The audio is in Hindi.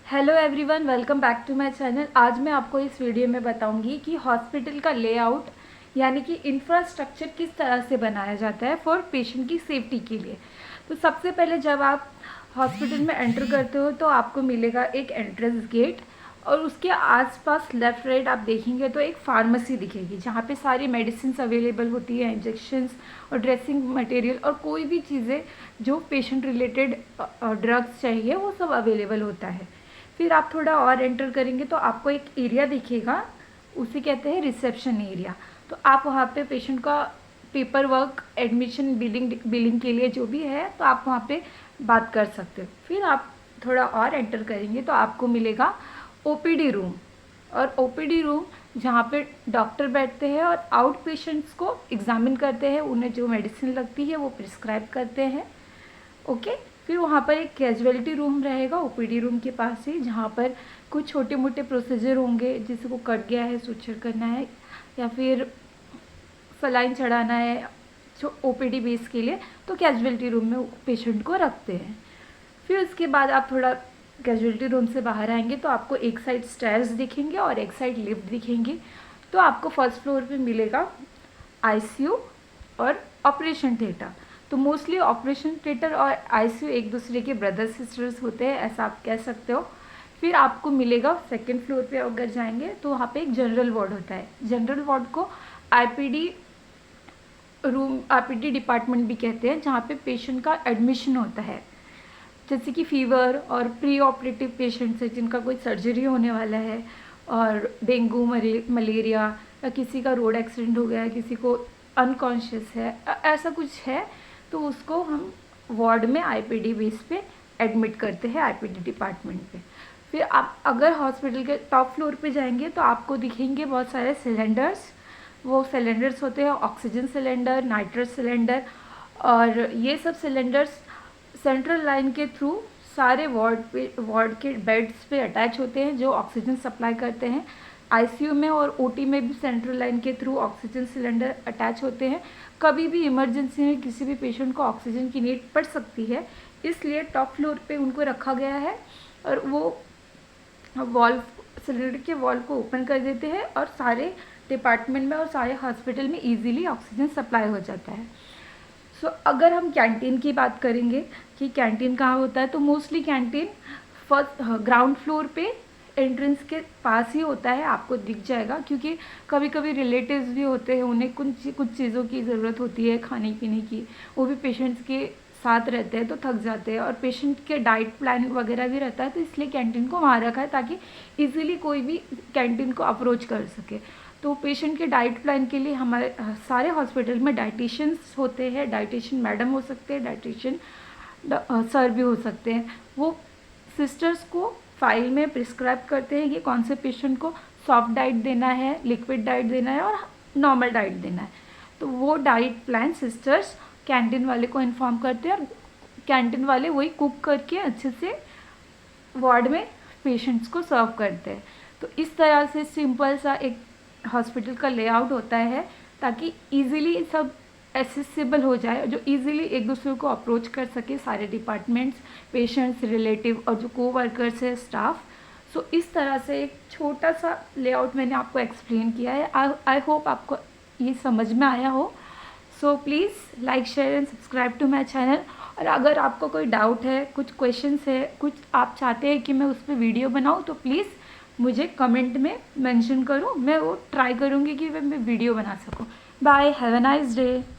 Hello everyone, welcome back to my channel. आज मैं आपको इस वीडियो में बताऊंगी कि हॉस्पिटल का लेआउट यानी कि इंफ्रास्ट्रक्चर किस तरह से बनाया जाता है फॉर पेशेंट की सेफ्टी के लिए। तो सबसे पहले जब आप हॉस्पिटल में एंटर करते हो तो आपको मिलेगा एक एंट्रेंस गेट और उसके आसपास लेफ़्ट राइट आप देखेंगे तो एक फार्मेसी दिखेगी जहाँ पे सारी मेडिसिन अवेलेबल होती है, इंजेक्शंस और ड्रेसिंग मटेरियल और कोई भी चीज़ें जो पेशेंट रिलेटेड ड्रग्स चाहिए वो सब अवेलेबल होता है। फिर आप थोड़ा और एंटर करेंगे तो आपको एक एरिया दिखेगा, उसे कहते हैं रिसेप्शन एरिया। तो आप वहाँ पे पेशेंट का पेपर वर्क, एडमिशन, बिलिंग के लिए जो भी है तो आप वहाँ पे बात कर सकते हो। फिर आप थोड़ा और एंटर करेंगे तो आपको मिलेगा ओपीडी रूम। और ओपीडी रूम जहाँ पे डॉक्टर बैठते हैं और आउट पेशेंट्स को एग्जामिन करते हैं, उन्हें जो मेडिसिन लगती है वो प्रिस्क्राइब करते हैं। ओके। फिर वहाँ पर एक कैजुअलिटी रूम रहेगा ओपीडी रूम के पास ही, जहाँ पर कुछ छोटे मोटे प्रोसीजर होंगे, जिसे को कट गया है सुचर करना है या फिर सलाइन चढ़ाना है ओपीडी बेस के लिए, तो कैजुअलिटी रूम में पेशेंट को रखते हैं। फिर उसके बाद आप थोड़ा कैजुअलिटी रूम से बाहर आएंगे तो आपको एक साइड स्टेयर्स दिखेंगे और एक साइड लिफ्ट दिखेंगी। तो आपको फर्स्ट फ्लोर पे मिलेगा आईसीयू और ऑपरेशन थिएटर। तो मोस्टली ऑपरेशन थिएटर और आईसीयू एक दूसरे के ब्रदर सिस्टर्स होते हैं, ऐसा आप कह सकते हो। फिर आपको मिलेगा सेकंड फ्लोर पे अगर जाएंगे तो वहाँ पे एक जनरल वार्ड होता है। जनरल वार्ड को आईपीडी रूम, आईपीडी डिपार्टमेंट भी कहते हैं, जहाँ पे पेशेंट का एडमिशन होता है। जैसे कि फीवर और प्री ऑपरेटिव पेशेंट्स है जिनका कोई सर्जरी होने वाला है, और डेंगू, मलेरिया, या किसी का रोड एक्सीडेंट हो गया है, किसी को अनकॉन्शियस है, ऐसा कुछ है, तो उसको हम वार्ड में आईपीडी बेस पे एडमिट करते हैं, आईपीडी डिपार्टमेंट पे। फिर आप अगर हॉस्पिटल के टॉप फ्लोर पे जाएंगे तो आपको दिखेंगे बहुत सारे सिलेंडर्स। वो सिलेंडर्स होते हैं ऑक्सीजन सिलेंडर, नाइट्रस सिलेंडर, और ये सब सिलेंडर्स सेंट्रल लाइन के थ्रू सारे वार्ड के बेड्स पे अटैच होते हैं, जो ऑक्सीजन सप्लाई करते हैं। आईसीयू में और ओटी में भी सेंट्रल लाइन के थ्रू ऑक्सीजन सिलेंडर अटैच होते हैं। कभी भी इमरजेंसी में किसी भी पेशेंट को ऑक्सीजन की नीड पड़ सकती है, इसलिए टॉप फ्लोर पे उनको रखा गया है और वो वॉल्व, सिलेंडर के वॉल्व को ओपन कर देते हैं और सारे डिपार्टमेंट में और सारे हॉस्पिटल में ईजिली ऑक्सीजन सप्लाई हो जाता है। सो अगर हम कैंटीन की बात करेंगे कि कैंटीन कहाँ होता है, तो mostly canteen first ground floor पे एंट्रेंस के पास ही होता है, आपको दिख जाएगा। क्योंकि कभी कभी रिलेटिव्स भी होते हैं, उन्हें कुछ चीज़ों की ज़रूरत होती है खाने पीने की, वो भी पेशेंट्स के साथ रहते हैं तो थक जाते हैं, और पेशेंट के डाइट प्लान वगैरह भी रहता है, तो इसलिए कैंटीन को वहाँ रखा है ताकि ईजिली कोई भी कैंटीन को अप्रोच कर सके। तो पेशेंट के डाइट प्लान के लिए हमारे सारे हॉस्पिटल में डाइटिशियंस होते हैं। डाइटिशियन मैडम हो सकते हैं, डाइटिशियन सर भी हो सकते हैं। वो सिस्टर्स को फाइल में प्रिस्क्राइब करते हैं कि कौन से पेशेंट को सॉफ्ट डाइट देना है, लिक्विड डाइट देना है और नॉर्मल डाइट देना है। तो वो डाइट प्लान सिस्टर्स कैंटीन वाले को इन्फॉर्म करते हैं और कैंटीन वाले वही कुक करके अच्छे से वार्ड में पेशेंट्स को सर्व करते हैं। तो इस तरह से सिंपल सा एक हॉस्पिटल का लेआउट होता है ताकि इजीली सब एसेसिबल हो जाए, जो इजीली एक दूसरे को अप्रोच कर सके सारे डिपार्टमेंट्स, पेशेंट्स, रिलेटिव और जो कोवर्कर्स है, स्टाफ। सो इस तरह से एक छोटा सा लेआउट मैंने आपको एक्सप्लेन किया है। आई होप आपको ये समझ में आया हो। So please like, share and subscribe to my channel. और अगर आपको कोई डाउट है, कुछ क्वेश्चंस है, कुछ आप चाहते हैं कि मैं उस पर वीडियो बनाऊँ, तो प्लीज़ मुझे कमेंट में मेंशन करो, मैं वो ट्राई करूँगी कि मैं वीडियो बना सकूँ। Bye, have a nice day.